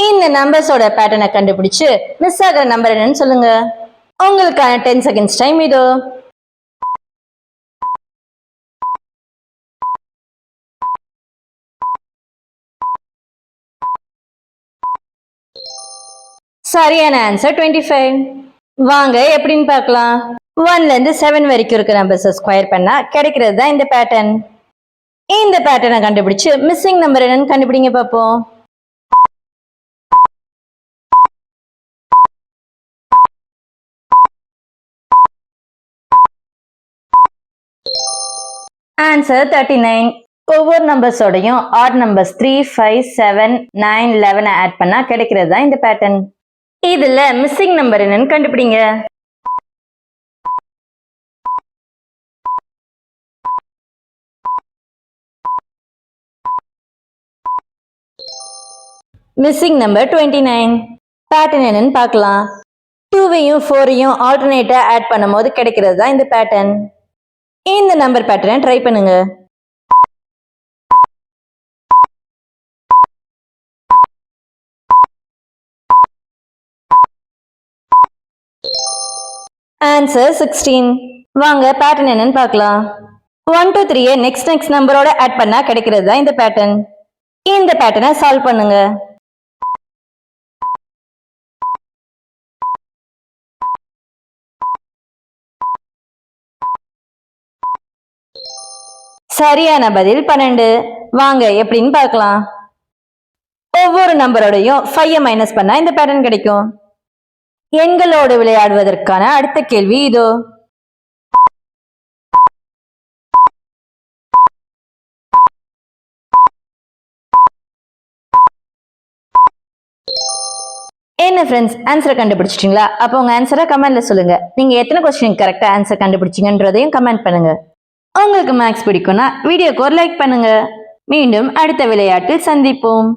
இந்த நம்பர்ஸோட பேட்டர்னை கண்டுபிடிச்சு மிஸ் ஆகிற நம்பர் என்னன்னு சொல்லுங்க. உங்களுக்கான 10 செகண்ட்ஸ் டைம் இதோ. சரியான ஆன்சர் 25. வாங்க எப்படின்னு பார்க்கலாம். 1ல இருந்து 7 வரைக்கும் இருக்க நம்பர்ஸ் ஸ்கொயர் பண்ணா கிடைக்கிறது தான் இந்த பேட்டர்ன். இந்த பேட்டர்னை கண்டுபிடிச்சு மிஸ்ஸிங் நம்பர் என்னன்னு கண்டுபிடிங்க பார்ப்போம். ஆன்சர் 39. ஒவ்வொரு நம்பர்ஸோடையும் ஆட் நம்பர்ஸ் 3, 5, 7, 9, 11 ஆட் பண்ணா கிடைக்கிறது தான் இந்த பேட்டர்ன். இதுல மிஸ்ஸிங் நம்பர் என்னன்னு கண்டுபிடிங்க. Missing number 29. பேட்டர்ன் என்னன்னு பார்க்கலாம். 2வையும் 4ஐயும் ஆல்டர்னேட்டா ஆட் பண்ணும்போது கிடைக்கிறது தான் இந்த பேட்டர்ன். இந்த நம்பர் பேட்டர்னை ட்ரை பண்ணுங்க. ஆன்சர் 16. வாங்க பேட்டர்ன் என்னன்னு பார்க்கலாம். 1 to 3 நெக்ஸ்ட் நம்பரோட ஆட் பண்ணா கிடைக்கிறது தான் இந்த பேட்டர்ன். இந்த பேட்டர்னை சால்வ் பண்ணுங்க. சரியான பதில் 12. வாங்க எப்படின்னு பார்க்கலாம். ஒவ்வொரு நம்பரோடையும் 5 மைனஸ் பண்ணா இந்த பேட்டர்ன் கிடைக்கும். எண்களோடு விளையாடுவதற்கான அடுத்த கேள்வி இதோ. என்ன ஃப்ரெண்ட்ஸ், ஆன்சரை கண்டுபிடிச்சிட்டீங்களா? அப்போ உங்க ஆன்சரை கமெண்ட்ல சொல்லுங்க. நீங்க எத்தனை கொஸ்டின் கரெக்டா ஆன்சர் கண்டுபிடிச்சீங்கன்றதையும் கமெண்ட் பண்ணுங்க. உங்களுக்கு மேக்ஸ் பிடிக்கும்னா வீடியோக்கு ஒரு லைக் பண்ணுங்க. மீண்டும் அடுத்த விளையாட்டில் சந்திப்போம்.